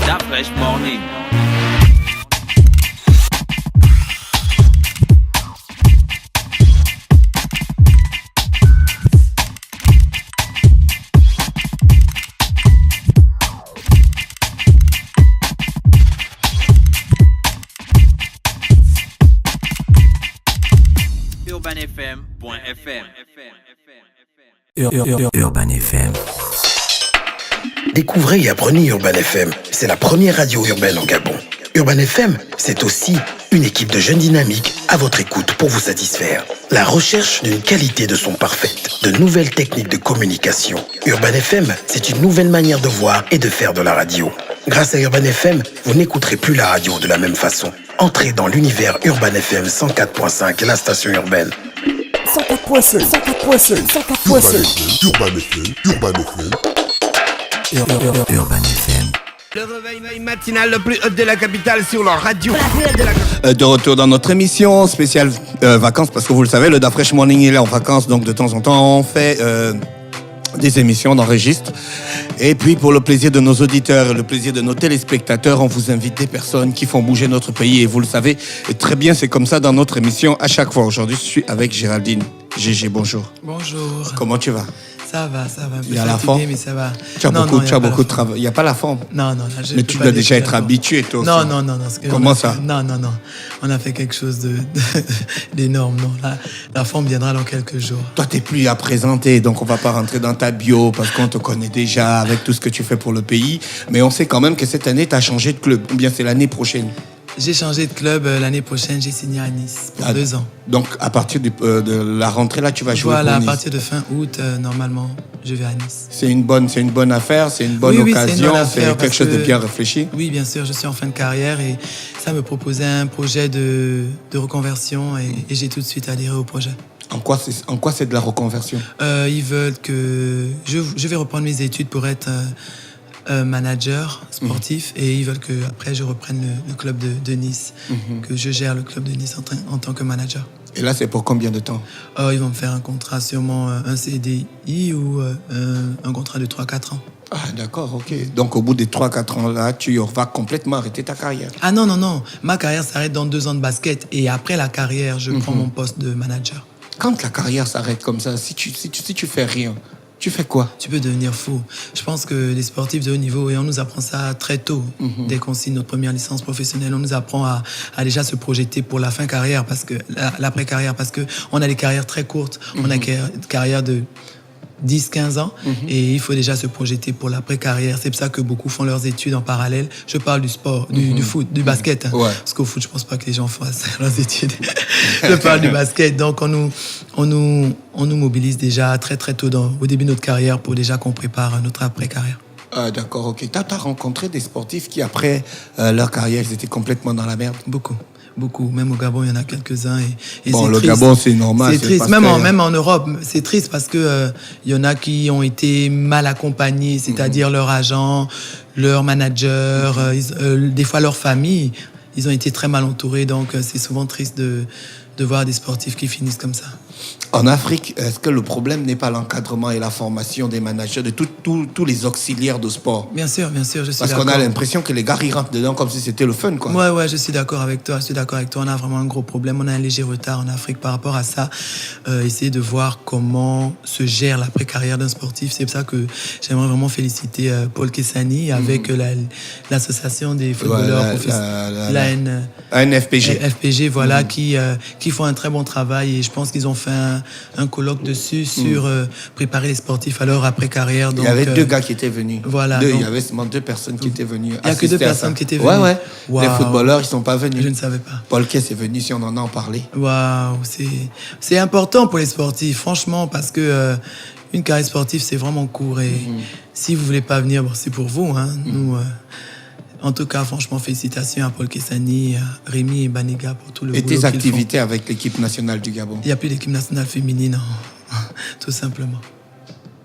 That fresh morning. UrbanFM.fm. Urban FM. Découvrez et apprenez Urban FM. C'est la première radio urbaine au Gabon. Urban FM, c'est aussi une équipe de jeunes dynamiques à votre écoute pour vous satisfaire. La recherche d'une qualité de son parfaite, de nouvelles techniques de communication. Urban FM, c'est une nouvelle manière de voir et de faire de la radio. Grâce à Urban FM, vous n'écouterez plus la radio de la même façon. Entrez dans l'univers Urban FM 104.5, la station urbaine. 104.5, 104.5, 104.5. Urban FM. Urban FM. Le réveil matinal le plus haut de la capitale sur leur radio. De retour dans notre émission spéciale vacances, parce que vous le savez, le Da Fresh Morning il est en vacances, donc de temps en temps on fait des émissions, on enregistre. Et puis pour le plaisir de nos auditeurs et le plaisir de nos téléspectateurs, on vous invite des personnes qui font bouger notre pays, et vous le savez, et très bien, c'est comme ça dans notre émission à chaque fois. Aujourd'hui, je suis avec Géraldine. Gégé, bonjour. Bonjour. Comment tu vas? Ça va. Un peu il y a la fatigué, forme, mais ça va. Tu as beaucoup de travail. Il n'y a pas la forme. Non. Mais tu dois déjà être habitué, toi aussi. Non. Comment ça? Non. On a fait quelque chose d'énorme. Non, la forme viendra dans quelques jours. Toi, tu n'es plus à présenter, donc on ne va pas rentrer dans ta bio parce qu'on te connaît déjà avec tout ce que tu fais pour le pays. Mais on sait quand même que cette année, tu as changé de club. Ou bien c'est l'année prochaine? J'ai changé de club l'année prochaine, j'ai signé à Nice pour 2 ans. Donc à partir de la rentrée, là, tu vas jouer pour Nice. Voilà, à partir de fin août, normalement, je vais à Nice. C'est une bonne affaire, c'est une bonne occasion, c'est quelque chose de bien réfléchi. Oui, bien sûr, je suis en fin de carrière et ça me proposait un projet de reconversion et j'ai tout de suite adhéré au projet. En quoi c'est de la reconversion? Ils veulent que... Je vais reprendre mes études pour être... manager sportif et ils veulent que après je reprenne le club de Nice, que je gère le club de Nice en tant que manager. Et là, c'est pour combien de temps? Ils vont me faire un contrat, sûrement un CDI ou un contrat de 3-4 ans. Ah, d'accord, ok. Donc, au bout des 3-4 ans, là, tu vas complètement arrêter ta carrière. Ah non. Ma carrière s'arrête dans 2 ans de basket et après la carrière, je prends mon poste de manager. Quand la carrière s'arrête comme ça, si tu fais rien, tu fais quoi? Tu peux devenir fou. Je pense que les sportifs de haut niveau, et on nous apprend ça très tôt, dès qu'on signe notre première licence professionnelle, on nous apprend à déjà se projeter pour la fin carrière, parce que l'après-carrière, parce que on a des carrières très courtes, on a des carrières de 10-15 ans, et il faut déjà se projeter pour l'après-carrière. C'est pour ça que beaucoup font leurs études en parallèle. Je parle du sport, du foot, du basket. Ouais. Parce qu'au foot, je pense pas que les gens fassent leurs études. Je parle du basket. Donc, on nous mobilise déjà très, très tôt au début de notre carrière pour déjà qu'on prépare notre après-carrière. Ah, d'accord, ok. T'as rencontré des sportifs qui, après leur carrière, ils étaient complètement dans la merde? Beaucoup. Même au Gabon, il y en a quelques-uns. Et bon, c'est le triste. Gabon, c'est normal. C'est triste. Même en Europe, c'est triste parce que il y en a qui ont été mal accompagnés, c'est-à-dire leur agent, leur manager, des fois leur famille. Ils ont été très mal entourés, donc c'est souvent triste de voir des sportifs qui finissent comme ça. En Afrique, est-ce que le problème n'est pas l'encadrement et la formation des managers, de tous les auxiliaires de sport? Bien sûr, je suis d'accord. Parce qu'on a l'impression que les gars, ils rentrent dedans comme si c'était le fun, quoi. Ouais, je suis d'accord avec toi. On a vraiment un gros problème. On a un léger retard en Afrique par rapport à ça. Essayer de voir comment se gère l'après-carrière d'un sportif. C'est pour ça que j'aimerais vraiment féliciter Paul Kessani avec l'association des footballeurs professionnels. ANFPG. FPG, voilà, qui font un très bon travail, et je pense qu'ils ont fait un colloque dessus sur préparer les sportifs à leur après-carrière. Donc, il y avait 2 gars qui étaient venus. Voilà. Il y avait seulement 2 personnes qui étaient venues. Il n'y a que 2 personnes qui étaient venues. Ouais. Wow. Les footballeurs, ils ne sont pas venus. Je ne savais pas. Paul Kess est venu, si on en a parlé. Waouh, c'est important pour les sportifs, franchement, parce que une carrière sportive, c'est vraiment court. Et si vous ne voulez pas venir, bon, c'est pour vous. Hein. Nous, en tout cas, franchement, félicitations à Paul Kessani, à Rémi et Baniga pour tout le boulot qu'ils font. Et tes activités avec l'équipe nationale du Gabon? Il n'y a plus d'équipe nationale féminine, tout simplement.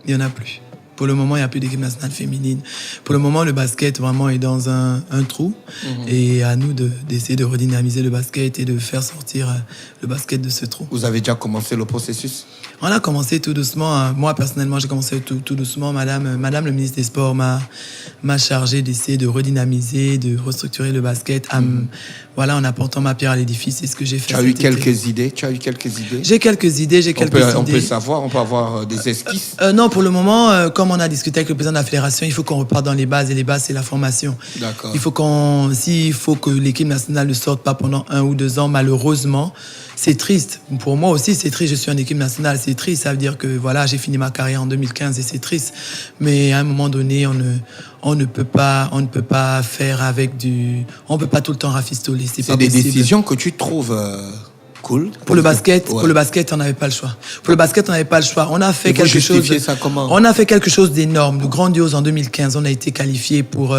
Il n'y en a plus. Pour le moment, il n'y a plus d'équipe nationale féminine. Pour le moment, le basket vraiment est dans un trou. Et à nous d'essayer de redynamiser le basket et de faire sortir le basket de ce trou. Vous avez déjà commencé le processus? On a commencé tout doucement. Moi, personnellement, j'ai commencé tout doucement. Madame le ministre des Sports m'a chargé d'essayer de redynamiser, de restructurer le basket en apportant ma pierre à l'édifice. C'est ce que j'ai fait. Tu as eu quelques idées? J'ai quelques idées. On peut savoir, on peut avoir des esquisses? Non, pour le moment, comme on a discuté avec le président de la fédération, il faut qu'on reparte dans les bases. Et les bases, c'est la formation. D'accord. S'il faut que l'équipe nationale ne sorte pas pendant 1 ou 2 ans, malheureusement, c'est triste. Pour moi aussi, c'est triste. Je suis en équipe nationale, c'est triste. Ça veut dire que voilà, j'ai fini ma carrière en 2015 et c'est triste. Mais à un moment donné, on ne peut pas faire avec on peut pas tout le temps rafistoler. C'est pas des possible. décisions que tu trouves cool. Pour le basket, Ouais. on n'avait pas le choix. On a fait Et vous quelque chose. justifiez ça comment? On a fait quelque chose d'énorme, de grandiose en 2015. On a été qualifié pour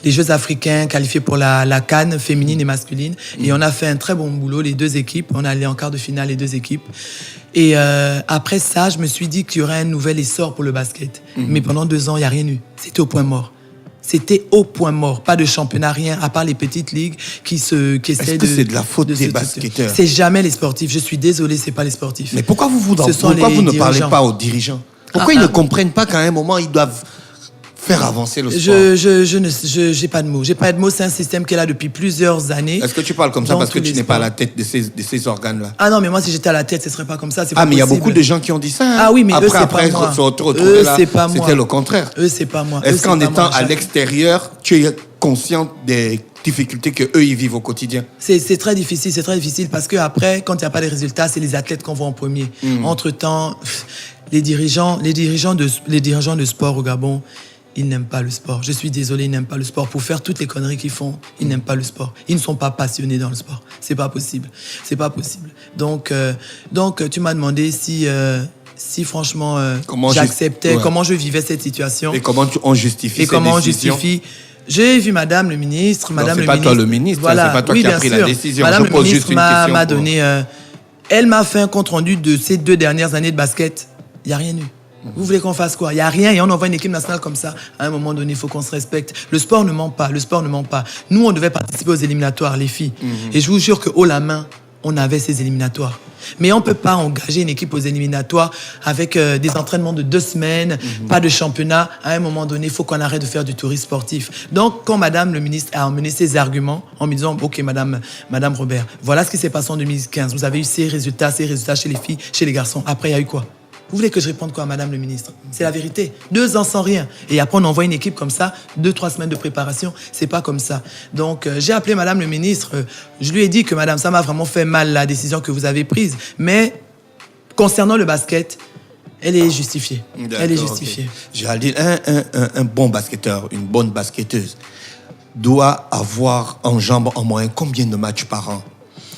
les Jeux africains, qualifié pour la CAN féminine et masculine. Et on a fait un très bon boulot, les 2 équipes. On est allé en quart de finale, les 2 équipes. Et après ça, je me suis dit qu'il y aurait un nouvel essor pour le basket. Mais pendant 2 ans, il n'y a rien eu. C'était au point mort. C'était au point mort. Pas de championnat, rien, à part les petites ligues qui essaient de... Est-ce que c'est de la faute des basketteurs? C'est jamais les sportifs. Je suis désolé, c'est pas les sportifs. Mais pourquoi vous ne parlez pas aux dirigeants? Pourquoi ils ne comprennent pas qu'à un moment, ils doivent faire avancer le sport? J'ai pas de mots. J'ai pas de mots. C'est un système qui est là depuis plusieurs années. Est-ce que tu parles comme ça parce que tu n'es pas à la tête de ces organes-là? Ah non, mais moi, si j'étais à la tête, ce serait pas comme ça. Mais il y a beaucoup de gens qui ont dit ça. Hein? Ah oui, mais eux, c'est après, pas moi. se retrouver Eux, là, c'est pas moi. c'était le contraire. Eux, c'est pas moi. Est-ce qu'en étant à l'extérieur, l'extérieur, tu es conscient des difficultés que eux ils vivent au quotidien? C'est très difficile parce que après, quand il n'y a pas de résultats, c'est les athlètes qu'on voit en premier. Entre-temps, les dirigeants de sport au Gabon, ils n'aiment pas le sport. Je suis désolé, ils n'aiment pas le sport. Pour faire toutes les conneries qu'ils font, ils n'aiment pas le sport. Ils ne sont pas passionnés dans le sport. C'est pas possible. Donc, tu m'as demandé si franchement j'acceptais, comment je vivais cette situation. Et comment on justifie cette décision? J'ai vu Madame le ministre. C'est pas toi le ministre, voilà, c'est pas toi qui as pris la décision. Madame je pose juste une question. m'a donné. Elle m'a fait un compte rendu de ces 2 dernières années de basket. Il n'y a rien eu. Vous voulez qu'on fasse quoi? Il n'y a rien et on envoie une équipe nationale comme ça. À un moment donné, il faut qu'on se respecte. Le sport ne ment pas. Nous, on devait participer aux éliminatoires, les filles. Et je vous jure que haut la main, on avait ces éliminatoires. Mais on ne peut pas engager une équipe aux éliminatoires avec des entraînements de 2 semaines, pas de championnat. À un moment donné, il faut qu'on arrête de faire du tourisme sportif. Donc, quand Madame le ministre a emmené ses arguments en me disant « Ok, Madame Robert, voilà ce qui s'est passé en 2015. Vous avez eu ces résultats chez les filles, chez les garçons. Après, il y a eu quoi ?» Vous voulez que je réponde quoi à Madame le ministre? C'est la vérité. 2 ans sans rien. Et après, on envoie une équipe comme ça, 2-3 semaines de préparation. C'est pas comme ça. Donc, j'ai appelé Madame le ministre. Je lui ai dit que Madame, ça m'a vraiment fait mal la décision que vous avez prise. Mais concernant le basket, elle est justifiée. Elle est justifiée. Okay. Géraldine, un bon basketteur, une bonne basketteuse doit avoir en jambes en moyenne combien de matchs par an?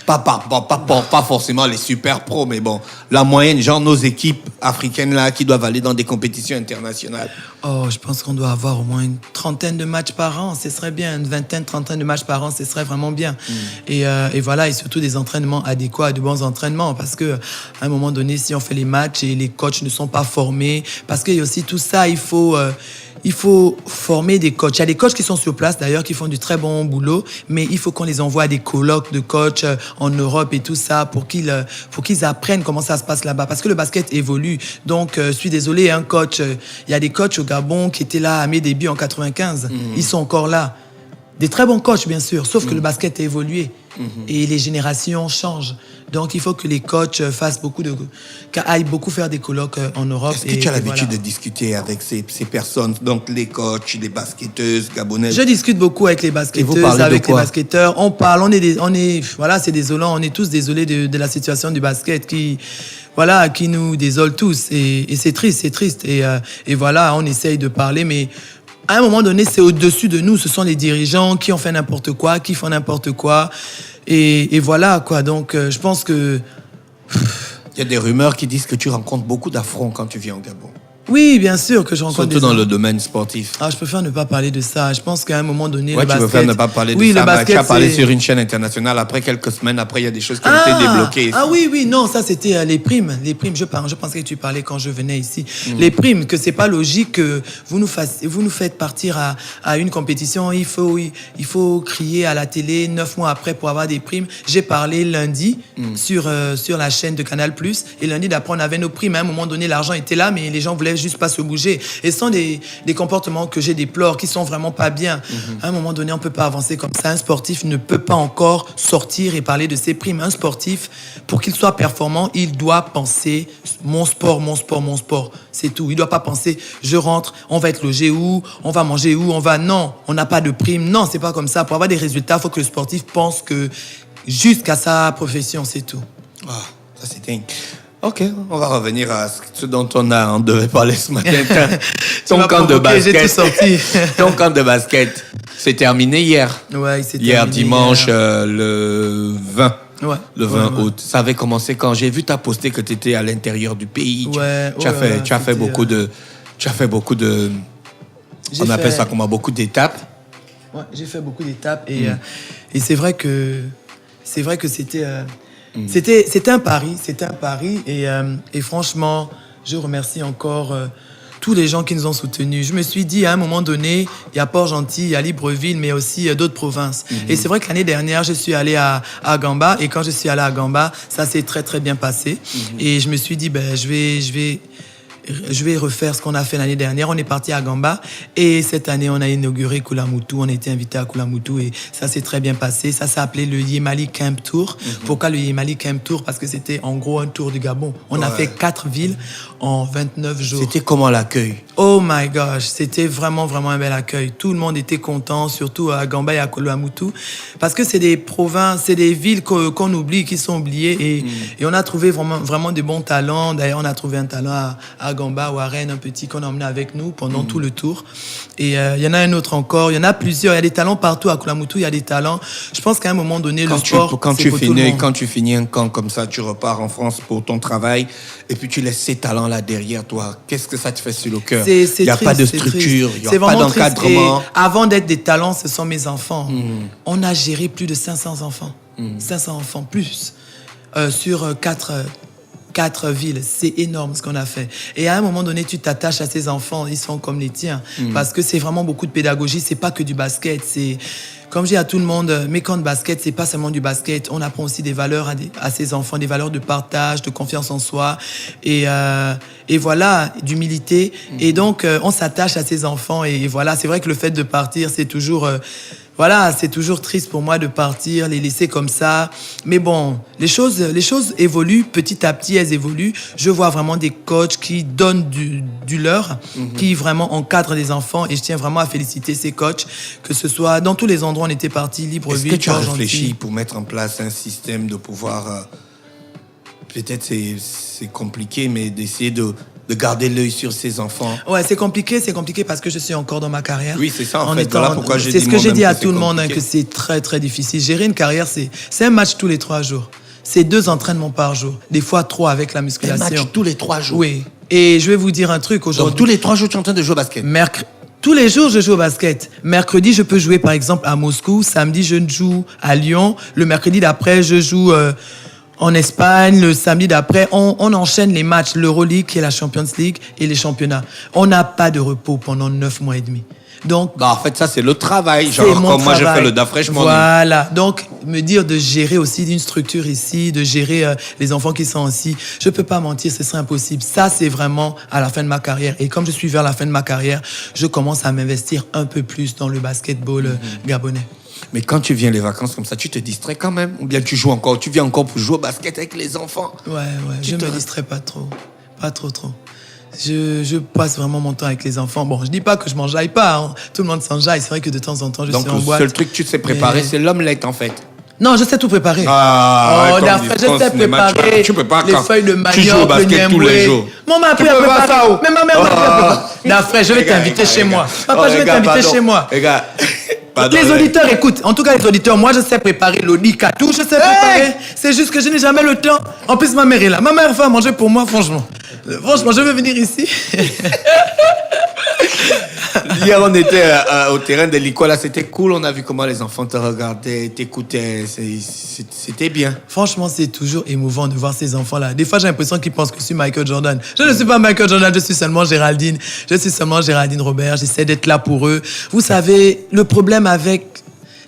Pas forcément les super pros, mais bon, la moyenne, genre nos équipes africaines là qui doivent aller dans des compétitions internationales. Oh, je pense qu'on doit avoir au moins une 30aine de matchs par an, ce serait bien, une 20aine, 30aine de matchs par an, ce serait vraiment bien. Et voilà, et surtout des entraînements adéquats, de bons entraînements, parce que à un moment donné, si on fait les matchs et les coachs ne sont pas formés, parce qu'il y a aussi tout ça, il faut former des coachs. Il y a des coachs qui sont sur place, d'ailleurs, qui font du très bon boulot, mais il faut qu'on les envoie à des colloques de coachs en Europe et tout ça pour qu'ils apprennent comment ça se passe là-bas. Parce que le basket évolue. Donc, je suis désolé, un coach, il y a des coachs au Gabon qui étaient là à mes débuts en 95. Ils sont encore là. Des très bons coachs, bien sûr, sauf que le basket a évolué. Et les générations changent. Donc, il faut que les coachs aillent beaucoup faire des colloques en Europe. Est-ce que tu as l'habitude de discuter avec ces personnes, donc les coachs, les basketteuses gabonaises? Je discute beaucoup avec les basketteuses, avec les basketteurs. On parle, voilà, c'est désolant. On est tous désolés de la situation du basket qui nous désole tous. Et c'est triste. Et voilà, on essaye de parler, mais à un moment donné, c'est au-dessus de nous. Ce sont les dirigeants qui ont fait n'importe quoi, qui font n'importe quoi. Et voilà, quoi. Donc, je pense que... Il y a des rumeurs qui disent que tu rencontres beaucoup d'affronts quand tu viens au Gabon. Oui, bien sûr que je rencontre Surtout dans le domaine sportif. Ah, je préfère ne pas parler de ça. Je pense qu'à un moment donné, Ouais, le tu basket... préfères ne pas parler de oui, ça. le basket, Tu as parlé c'est- sur une chaîne internationale. Après quelques semaines, après, il y a des choses qui ont été débloquées. Ah oui, non, ça c'était les primes. Les primes, je pensais que tu parlais quand je venais ici. Les primes, que c'est pas logique que vous nous faites partir à une compétition. Il faut crier à la télé 9 mois après pour avoir des primes. J'ai parlé lundi sur la chaîne de Canal+. Et lundi d'après, on avait nos primes. À un moment donné, l'argent était là, mais les gens voulaient juste pas se bouger. Et ce sont des comportements que j'ai déplore, qui sont vraiment pas bien. À un moment donné, on peut pas avancer comme ça. Un sportif ne peut pas encore sortir et parler de ses primes. Un sportif, pour qu'il soit performant, il doit penser mon sport. C'est tout. Il doit pas penser je rentre, on va être logé où, on va manger où, non, on n'a pas de prime. Non, c'est pas comme ça. Pour avoir des résultats, il faut que le sportif pense que jusqu'à sa profession, c'est tout. Ah, ça c'est dingue. Ok, on va revenir à ce dont on devait parler ce matin. Ton m'as camp de provoqué, j'ai basket. tout sorti. Ton camp de basket, c'est terminé hier. Ouais, il s'est Hier, terminé dimanche, hier. Le 20. Ouais. Le 20 Ouais. août. Ça avait commencé quand j'ai vu ta posté que tu étais à l'intérieur du pays. Ouais, Tu as fait c'était, beaucoup de... Tu as fait beaucoup de... J'ai On appelle fait- ça comment? Beaucoup d'étapes. Ouais, j'ai fait beaucoup d'étapes et c'est vrai que c'était un pari, et franchement, je remercie encore tous les gens qui nous ont soutenus. Je me suis dit à un moment donné, il y a Port-Gentil, il y a Libreville, mais aussi d'autres provinces. Et c'est vrai que l'année dernière, je suis allé à Gamba, et quand je suis allé à Gamba, ça s'est très très bien passé. Et je me suis dit je vais refaire ce qu'on a fait l'année dernière. On est parti à Gamba et cette année, on a inauguré Koulamoutou. On a été invité à Koulamoutou et ça s'est très bien passé. Ça s'est appelé le Yemali Camp Tour. Pourquoi le Yemali Camp Tour? Parce que c'était en gros un tour du Gabon. On a fait 4 villes en 29 jours. C'était comment l'accueil? Oh my gosh, c'était vraiment, vraiment un bel accueil. Tout le monde était content, surtout à Gamba et à Koulamoutou. Parce que c'est des provinces, c'est des villes qu'on oublie, qui sont oubliées. Et on a trouvé vraiment, vraiment de bons talents. D'ailleurs, on a trouvé un talent à Gamba ou à Rennes, un petit qu'on a emmené avec nous pendant tout le tour. Et il y en a un autre encore. Il y en a plusieurs. Il y a des talents partout. À Koulamoutou, il y a des talents. Je pense qu'à un moment donné, le sport, Quand c'est pour tout le monde. quand tu finis un camp comme ça, tu repars en France pour ton travail et puis tu laisses ces talents-là derrière toi. Qu'est-ce que ça te fait sur le cœur? Il n'y a pas de structure, il n'y a pas d'encadrement. Et avant d'être des talents, ce sont mes enfants. On a géré plus de 500 enfants. 500 enfants plus sur 4 villes. C'est énorme ce qu'on a fait. Et à un moment donné, tu t'attaches à ces enfants, ils sont comme les tiens. Parce que c'est vraiment beaucoup de pédagogie. C'est pas que du basket. C'est, comme je dis à tout le monde, mes camps de basket, c'est pas seulement du basket. On apprend aussi des valeurs à ces enfants, des valeurs de partage, de confiance en soi. Et voilà, d'humilité. Et donc, on s'attache à ces enfants. Et voilà, c'est vrai que le fait de partir, c'est toujours... Voilà, c'est toujours triste pour moi de partir, les laisser comme ça. Mais bon, les choses évoluent petit à petit, elles évoluent. Je vois vraiment des coachs qui donnent du leur, qui vraiment encadrent les enfants. Et je tiens vraiment à féliciter ces coachs, que ce soit dans tous les endroits où on était partis, Libreville, Est-ce que tu as Port-Gentil. réfléchi pour mettre en place un système de pouvoir... peut-être c'est compliqué, mais d'essayer de garder l'œil sur ses enfants. Ouais, c'est compliqué parce que je suis encore dans ma carrière. Oui, c'est ça, en fait. Voilà pourquoi j'ai C'est dit ce que j'ai moi-même dit à que tout c'est le monde, compliqué. que c'est très, très difficile. Gérer une carrière, c'est un match tous les 3 jours. C'est 2 entraînements par jour. Des fois 3 avec la Un musculation. match tous les 3 jours. Oui. Et je vais vous dire un truc Donc aujourd'hui. tous les 3 jours, tu es en train de jouer au basket. Tous les jours, je joue au basket. Mercredi, je peux jouer, par exemple, à Moscou. Samedi, je joue à Lyon. Le mercredi d'après, je joue en Espagne. Le samedi d'après, on enchaîne les matchs. L'Euroleague, qui est la Champions League, et les championnats. On n'a pas de repos pendant 9 mois et demi. Donc, Bah, en fait, ça, c'est le travail. c'est Genre, mon comme moi, je travail. fais le DAFRESH Morning. Voilà. Donc, me dire de gérer aussi une structure ici, de gérer les enfants qui sont ici, je peux pas mentir, ce serait impossible. Ça, c'est vraiment à la fin de ma carrière. Et comme je suis vers la fin de ma carrière, je commence à m'investir un peu plus dans le basketball gabonais. Mais quand tu viens les vacances comme ça, tu te distrais quand même? Ou bien tu joues encore? Tu viens encore pour jouer au basket avec les enfants? Ouais. Tu Je te- me distrais pas trop. Pas trop. Je passe vraiment mon temps avec les enfants. Bon, je dis pas que je m'enjaille pas. Hein. Tout le monde s'enjaille. C'est vrai que de temps en temps, je Donc, suis en le boîte. seul truc que tu sais préparer, Mais- c'est l'omelette, en fait. Non, je sais tout préparer. Ah, oh, comme d'après, dit je sais cinéma, préparer tu peux pas les quand feuilles de tu manioc, joues au basket le tous les niemboué. jours. Mon m'a appris Tu à peux pas préparer. ça, oh. Mais ma mère m'a appris à préparer. D'après, je vais Regarde, t'inviter chez regarde. moi. Papa, je vais Regarde, t'inviter pardon. chez moi. Regarde. Les auditeurs écoutent. En tout cas, les auditeurs, moi, je sais préparer l'Odi Katou, je sais préparer. C'est juste que je n'ai jamais le temps. En plus, ma mère est là. Ma mère fait à manger pour moi, franchement. Franchement, je veux venir ici. Hier, on était au terrain de l'Icola, c'était cool. On a vu comment les enfants te regardaient, t'écoutaient. C'était bien. Franchement, c'est toujours émouvant de voir ces enfants-là. Des fois, j'ai l'impression qu'ils pensent que je suis Michael Jordan. Je ne suis pas Michael Jordan, je suis seulement Géraldine. Je suis seulement Géraldine Robert. J'essaie d'être là pour eux. Vous savez, le problème avec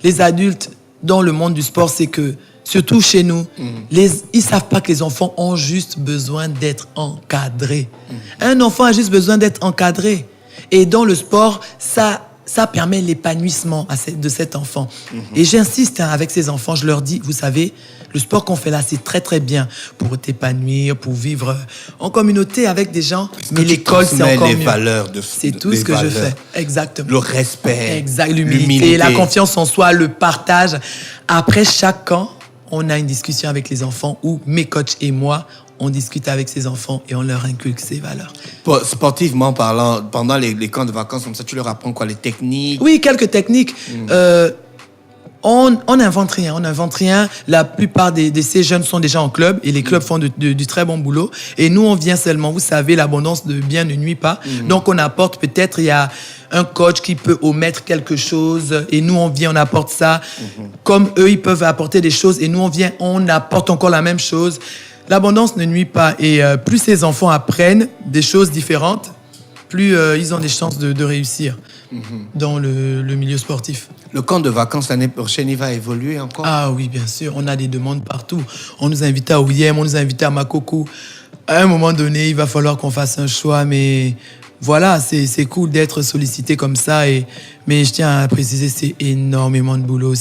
les adultes dans le monde du sport, c'est que, surtout chez nous, ils ne savent pas que les enfants ont juste besoin d'être encadrés. Un enfant a juste besoin d'être encadré. Et dans le sport, ça permet l'épanouissement de cet enfant. Et j'insiste avec ces enfants, je leur dis, vous savez, le sport qu'on fait là, c'est très très bien pour t'épanouir, pour vivre en communauté avec des gens. Mais l'école, c'est encore les mieux. Valeurs c'est tout ce que je fais. Exactement. Le respect. Exact. L'humilité, la confiance en soi, le partage. Après chaque camp, on a une discussion avec les enfants où mes coachs et moi, on discute avec ces enfants et on leur inculque ces valeurs. Sportivement parlant, pendant les camps de vacances, comme ça, tu leur apprends quoi, les techniques? Oui, quelques techniques. On n'invente rien, La plupart de ces jeunes sont déjà en club et les clubs font du très bon boulot. Et nous, on vient seulement, vous savez, l'abondance de biens ne nuit pas. Donc, on apporte peut-être, il y a un coach qui peut omettre quelque chose et nous, on vient, on apporte ça. Comme eux, ils peuvent apporter des choses et nous, on vient, on apporte encore la même chose. L'abondance ne nuit pas et plus ces enfants apprennent des choses différentes, plus ils ont des chances de réussir dans le milieu sportif. Le camp de vacances l'année prochaine, il va évoluer encore? Ah oui, bien sûr. On a des demandes partout. On nous a invités à Ouyem, on nous a invités à Makoko. À un moment donné, il va falloir qu'on fasse un choix, mais voilà, c'est cool d'être sollicité comme ça. Mais je tiens à préciser, c'est énormément de boulot.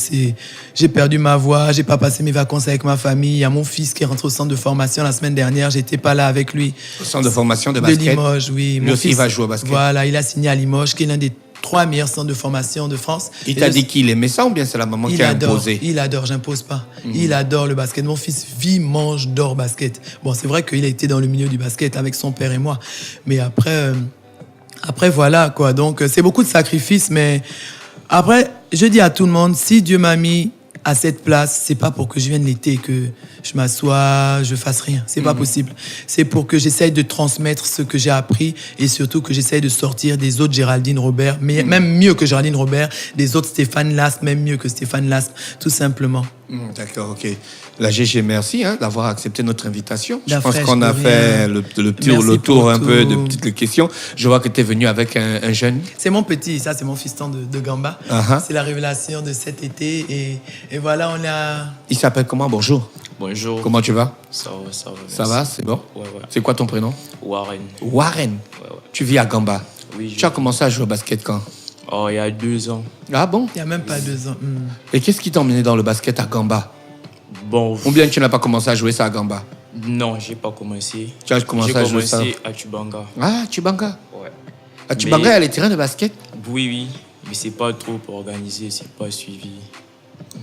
J'ai perdu ma voix, j'ai pas passé mes vacances avec ma famille. Il y a mon fils qui est rentré au centre de formation la semaine dernière, j'étais pas là avec lui. Au centre de formation de basket? De Limoges, oui. Lui aussi, il va jouer au basket? Voilà, il a signé à Limoges, qui est l'un des 3 meilleurs centres de formation de France. Il t'a dit qu'il aimait ça ou bien c'est la maman qui a imposé? Il adore, j'impose pas. Il adore le basket. Mon fils vit, mange, dort basket. Bon, c'est vrai qu'il a été dans le milieu du basket avec son père et moi. Mais après voilà, quoi. Donc, c'est beaucoup de sacrifices, mais après, je dis à tout le monde, si Dieu m'a mis à cette place, c'est pas pour que je vienne l'été et que je m'assois, je fasse rien. C'est pas possible. C'est pour que j'essaye de transmettre ce que j'ai appris et surtout que j'essaye de sortir des autres Géraldine Robert, mais même mieux que Géraldine Robert, des autres Stéphane Last, même mieux que Stéphane Last, tout simplement. D'accord, ok. La GG, merci d'avoir accepté notre invitation. La je pense fraîche qu'on a fait le tour un peu de petites questions. Je vois que tu es venu avec un jeune. C'est mon petit, ça c'est mon fiston de Gamba. C'est la révélation de cet été et voilà, on a... Il s'appelle comment? Bonjour. Bonjour. Comment tu vas? Ça va, ça va. Ça va, c'est bon? Ouais. C'est quoi ton prénom? Warren. Warren? Ouais. Tu vis à Gamba? Oui. Tu as commencé à jouer au basket quand? Oh, il y a 2 ans. Ah bon? Il n'y a même pas 2 ans. Et qu'est-ce qui t'a emmené dans le basket à Gamba? Bon. Ou bien tu n'as pas commencé à jouer ça à Gamba? Non, j'ai pas commencé. Tu as commencé à jouer ça? J'ai commencé à Tubanga. Ah, Tubanga? Ouais. À Tubanga, il y a les terrains de basket? Oui. Mais c'est pas trop organisé, c'est pas suivi.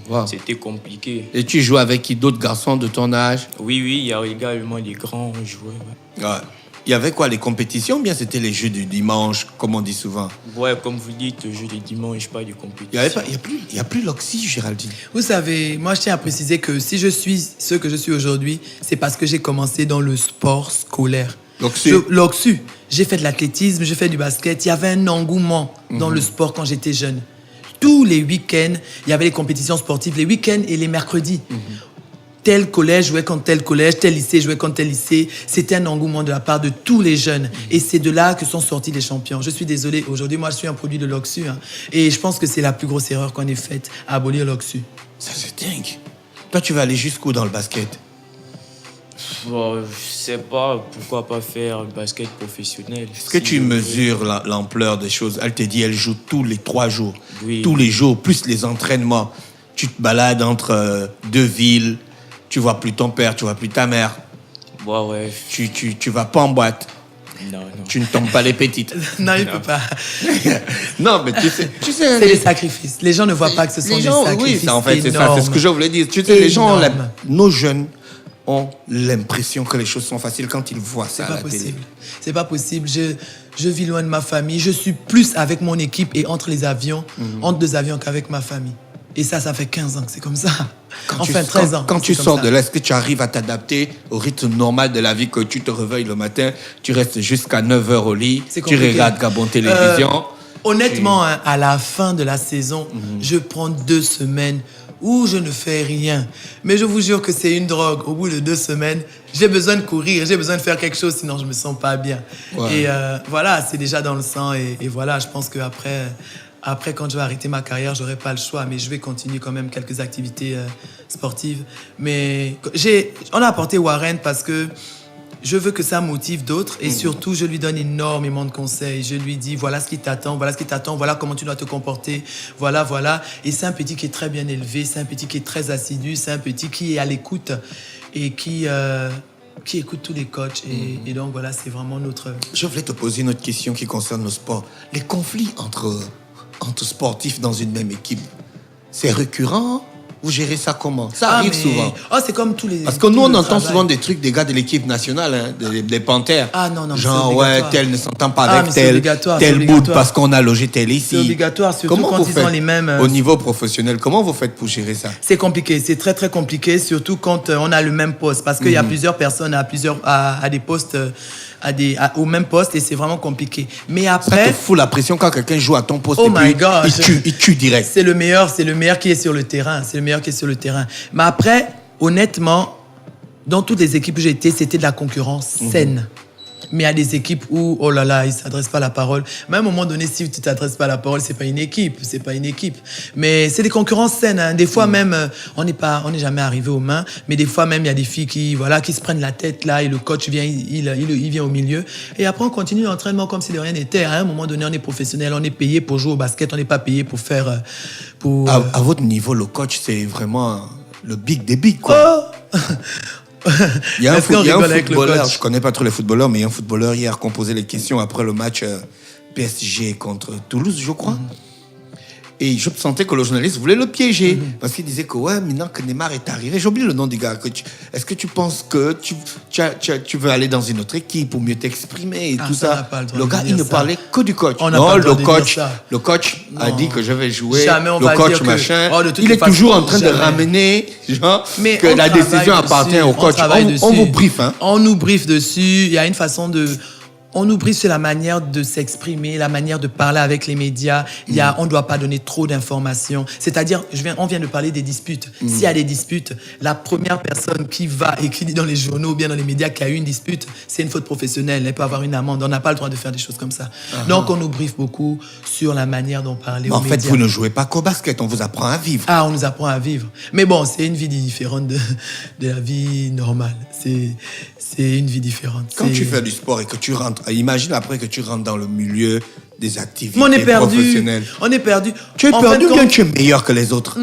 Wow. C'était compliqué. Et tu joues avec qui? D'autres garçons de ton âge? Oui, il y a également des grands joueurs. Ouais. Il y avait quoi, les compétitions ou bien c'était les jeux du dimanche, comme on dit souvent? Ouais, comme vous dites, jeux du dimanche, pas de compétition. Il n'y a plus l'Oxy, Géraldine. Vous savez, moi je tiens à préciser que si je suis ce que je suis aujourd'hui, c'est parce que j'ai commencé dans le sport scolaire. L'Oxu. J'ai fait de l'athlétisme, j'ai fait du basket. Il y avait un engouement dans le sport quand j'étais jeune. Tous les week-ends, il y avait les compétitions sportives, les week-ends et les mercredis. Tel collège jouait contre tel collège, tel lycée jouait contre tel lycée. C'était un engouement de la part de tous les jeunes. Et c'est de là que sont sortis les champions. Je suis désolé, aujourd'hui, moi, je suis un produit de l'Oxu. Et je pense que c'est la plus grosse erreur qu'on ait faite à abolir l'Oxu. Ça, c'est dingue. Toi, tu vas aller jusqu'où dans le basket? Bon, je sais pas, pourquoi pas faire le basket professionnel. Est-ce que tu mesures l'ampleur des choses? Elle te dit, elle joue tous les 3 jours. Oui. Tous les jours, plus les entraînements. Tu te balades entre 2 villes. Tu vois plus ton père, tu vois plus ta mère. Ouais. Tu vas pas en boîte. Non. Tu ne tombes pas les petites. Non, il ne peut pas. Non, mais tu sais c'est des sacrifices. Les gens ne voient pas que ce sont des sacrifices. Oui, en fait, c'est ça. énormes. C'est ce que je voulais dire. Tu sais, les gens, nos jeunes, ont l'impression que les choses sont faciles quand ils voient ça à la télé. C'est pas possible. Je vis loin de ma famille. Je suis plus avec mon équipe et entre les avions, entre deux avions qu'avec ma famille. Et ça fait 15 ans que c'est comme ça. 13 ans. Quand tu sors de là, est-ce que tu arrives à t'adapter au rythme normal de la vie, que tu te réveilles le matin, tu restes jusqu'à 9h au lit, tu regardes Gabon Télévision? Honnêtement, à la fin de la saison, je prends 2 semaines où je ne fais rien. Mais je vous jure que c'est une drogue. Au bout de 2 semaines, j'ai besoin de courir, j'ai besoin de faire quelque chose, sinon je me sens pas bien. Ouais. Et voilà, c'est déjà dans le sang. Et voilà, je pense qu'après, quand je vais arrêter ma carrière, j'aurai pas le choix. Mais je vais continuer quand même quelques activités sportives. Mais on a apporté Warren parce que je veux que ça motive d'autres et surtout, je lui donne énormément de conseils. Je lui dis, voilà ce qui t'attend, voilà comment tu dois te comporter, voilà. Et c'est un petit qui est très bien élevé, c'est un petit qui est très assidu, c'est un petit qui est à l'écoute et qui écoute tous les coachs. Et donc, voilà, c'est vraiment notre... Je voulais te poser une autre question qui concerne le sport. Les conflits entre sportifs dans une même équipe, c'est récurrent? Vous gérez ça comment? Ça arrive souvent. C'est comme tous les... Parce que nous, on entend souvent des trucs des gars de l'équipe nationale, hein, des Panthères. Ah non, genre, ouais, tel ne s'entend pas avec tel bout parce qu'on a logé tel ici. C'est obligatoire, surtout quand ils ont les mêmes... Au niveau professionnel, comment vous faites pour gérer ça? C'est compliqué, c'est très très compliqué, surtout quand on a le même poste. Parce qu'il y a plusieurs personnes à des postes... au même poste et c'est vraiment compliqué. Mais après... Ça te fout la pression quand quelqu'un joue à ton poste il tue direct. C'est le meilleur qui est sur le terrain. Mais après, honnêtement, dans toutes les équipes où j'ai été, c'était de la concurrence saine. Mais il y a des équipes où, oh là là, ils ne s'adressent pas la parole. Mais à un moment donné, si tu ne t'adresses pas la parole, ce n'est pas une équipe. Mais c'est des concurrences saines. Hein. Des fois même, on n'est jamais arrivé aux mains. Mais des fois même, il y a des filles qui se prennent la tête là et le coach vient, il vient au milieu. Et après, on continue l'entraînement comme si de rien n'était. À un moment donné, on est professionnel, on est payé pour jouer au basket, on n'est pas payé pour faire... À votre niveau, le coach, c'est vraiment le big des bigs, quoi. Oh Il y a un footballeur, je connais pas trop les footballeurs, mais il y a un footballeur hier qui a posé les questions après le match PSG contre Toulouse, je crois. Et je sentais que le journaliste voulait le piéger. Parce qu'il disait que, maintenant que Neymar est arrivé, j'ai oublié le nom du gars. Est-ce que tu penses que tu veux aller dans une autre équipe pour mieux t'exprimer et tout ça? Le gars, il ne parlait que du coach. Le coach a dit que je vais jouer. Le coach, machin. Il est toujours en train de ramener, que la décision appartient au coach. On vous briefe, hein? On nous briefe dessus. Il y a une façon de... On nous briefe sur la manière de s'exprimer, la manière de parler avec les médias. On ne doit pas donner trop d'informations. C'est-à-dire, on vient de parler des disputes. S'il y a des disputes, la première personne qui va et qui dit dans les journaux ou bien dans les médias qu'il y a eu une dispute, c'est une faute professionnelle. Elle peut avoir une amende. On n'a pas le droit de faire des choses comme ça. Donc, on nous briefe beaucoup sur la manière dont parler aux médias. En fait, vous ne jouez pas qu'au basket. On vous apprend à vivre. On nous apprend à vivre. Mais bon, c'est une vie différente de la vie normale. C'est une vie différente. Quand tu fais du sport et que tu rentres, imagine après que tu rentres dans le milieu des activités professionnelles. On est perdu. Tu es perdu ou bien tu es meilleur que les autres?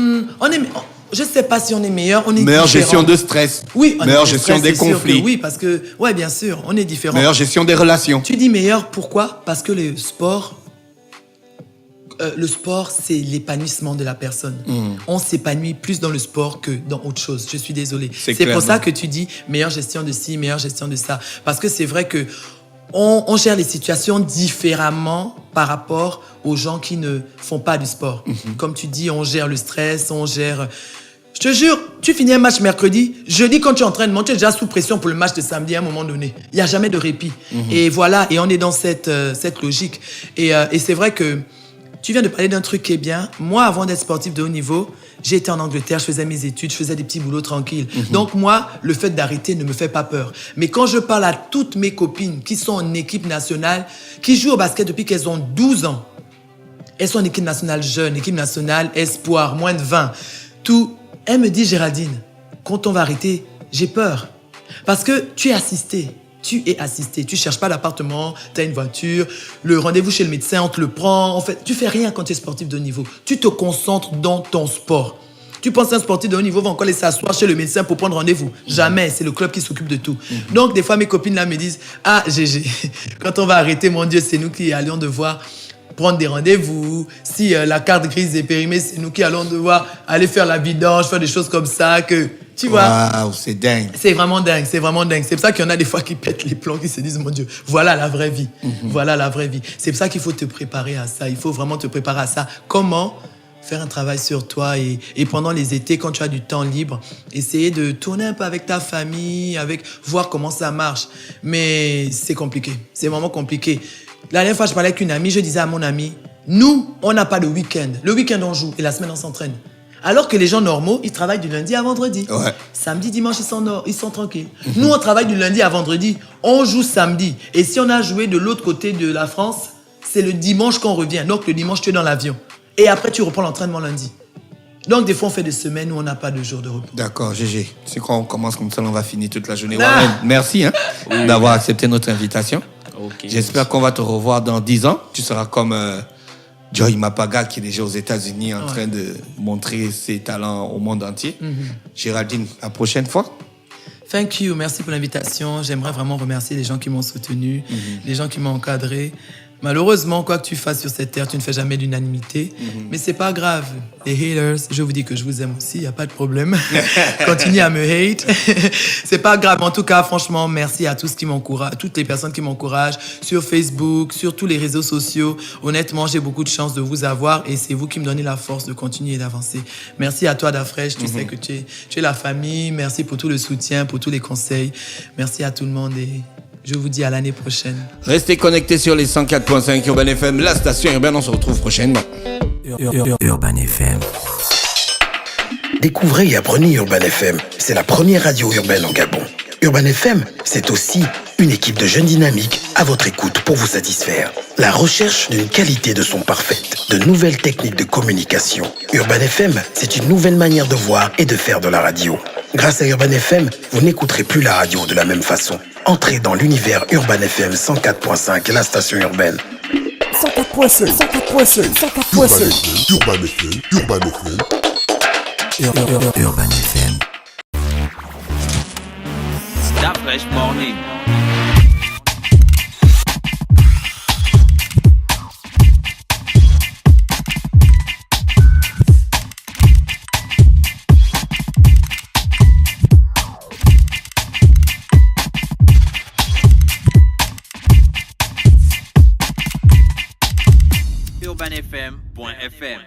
Je ne sais pas si on est meilleur. On est meilleure différent. Gestion de stress. Oui, meilleure gestion des conflits. Oui, parce que, bien sûr, on est différent. Meilleure gestion des relations. Tu dis meilleur, pourquoi? Parce que le sport, c'est l'épanouissement de la personne. On s'épanouit plus dans le sport que dans autre chose. Je suis désolé. C'est pour ça que tu dis meilleure gestion de ci, meilleure gestion de ça. Parce que c'est vrai que on gère les situations différemment par rapport aux gens qui ne font pas du sport. Comme tu dis, on gère le stress, on gère... Je te jure, tu finis un match mercredi, jeudi quand tu es en train de monter, tu es déjà sous pression pour le match de samedi à un moment donné. Il n'y a jamais de répit. Et voilà, et on est dans cette logique. Et c'est vrai que tu viens de parler d'un truc qui est bien. Moi, avant d'être sportif de haut niveau, j'ai été en Angleterre, je faisais mes études, je faisais des petits boulots tranquilles. Donc moi, le fait d'arrêter ne me fait pas peur. Mais quand je parle à toutes mes copines qui sont en équipe nationale, qui jouent au basket depuis qu'elles ont 12 ans, elles sont en équipe nationale jeune, équipe nationale espoir, moins de 20, tout. Elles me disent, Géraldine, quand on va arrêter, j'ai peur. Parce que tu es assistée. Tu cherches pas d'appartement, tu as une voiture, le rendez-vous chez le médecin, on te le prend. En fait, tu fais rien quand tu es sportif de haut niveau. Tu te concentres dans ton sport. Tu penses qu'un sportif de haut niveau va encore laisser s'asseoir chez le médecin pour prendre rendez-vous? Jamais, c'est le club qui s'occupe de tout. Donc, des fois, mes copines là me disent, GG, quand on va arrêter, mon Dieu, c'est nous qui allons devoir prendre des rendez-vous. Si la carte grise est périmée, c'est nous qui allons devoir aller faire la vidange, faire des choses comme ça que... Tu vois? Waouh, c'est dingue. C'est vraiment dingue, c'est vraiment dingue. C'est pour ça qu'il y en a des fois qui pètent les plombs, qui se disent, mon Dieu, voilà la vraie vie. Voilà la vraie vie. C'est pour ça qu'il faut te préparer à ça. Il faut vraiment te préparer à ça. Comment faire un travail sur toi et pendant les étés, quand tu as du temps libre, essayer de tourner un peu avec ta famille, voir comment ça marche. Mais c'est compliqué. C'est vraiment compliqué. La dernière fois, je parlais avec une amie, je disais à mon amie, nous, on n'a pas de week-end. Le week-end, on joue et la semaine, on s'entraîne. Alors que les gens normaux, ils travaillent du lundi à vendredi. Ouais. Samedi, dimanche, ils sont tranquilles. Nous, on travaille du lundi à vendredi. On joue samedi. Et si on a joué de l'autre côté de la France, c'est le dimanche qu'on revient. Donc, le dimanche, tu es dans l'avion. Et après, tu reprends l'entraînement lundi. Donc, des fois, on fait des semaines où on n'a pas de jour de repos. D'accord, GG. C'est quand on commence comme ça, on va finir toute la journée. Warren, merci d'avoir accepté notre invitation. Okay, j'espère qu'on va te revoir dans 10 ans. Tu seras comme... Joy Mapaga qui est déjà aux États-Unis en train de montrer ses talents au monde entier. Géraldine, à la prochaine fois. Thank you, merci pour l'invitation. J'aimerais vraiment remercier les gens qui m'ont soutenu, les gens qui m'ont encadré. Malheureusement, quoi que tu fasses sur cette terre, tu ne fais jamais l'unanimité. Mais c'est pas grave. Les haters, je vous dis que je vous aime aussi, il n'y a pas de problème. Continuez à me hate. C'est pas grave. En tout cas, franchement, merci à tous qui m'encouragent, toutes les personnes qui m'encouragent sur Facebook, sur tous les réseaux sociaux. Honnêtement, j'ai beaucoup de chance de vous avoir et c'est vous qui me donnez la force de continuer et d'avancer. Merci à toi, Dafresh. Tu sais que tu es la famille. Merci pour tout le soutien, pour tous les conseils. Merci à tout le monde et je vous dis à l'année prochaine. Restez connectés sur les 104.5 Urban FM, la station urbaine. On se retrouve prochainement. Urban FM. Découvrez et apprenez Urban FM. C'est la première radio urbaine en Gabon. Urban FM, c'est aussi une équipe de jeunes dynamiques à votre écoute pour vous satisfaire. La recherche d'une qualité de son parfaite, de nouvelles techniques de communication. Urban FM, c'est une nouvelle manière de voir et de faire de la radio. Grâce à Urban FM, vous n'écouterez plus la radio de la même façon. Entrez dans l'univers Urban FM 104.5, la station urbaine. 104.5, 104.5, 104.5. Urban FM, Urban FM. Urban FM. Dafresh Morning. UrbanFM.fm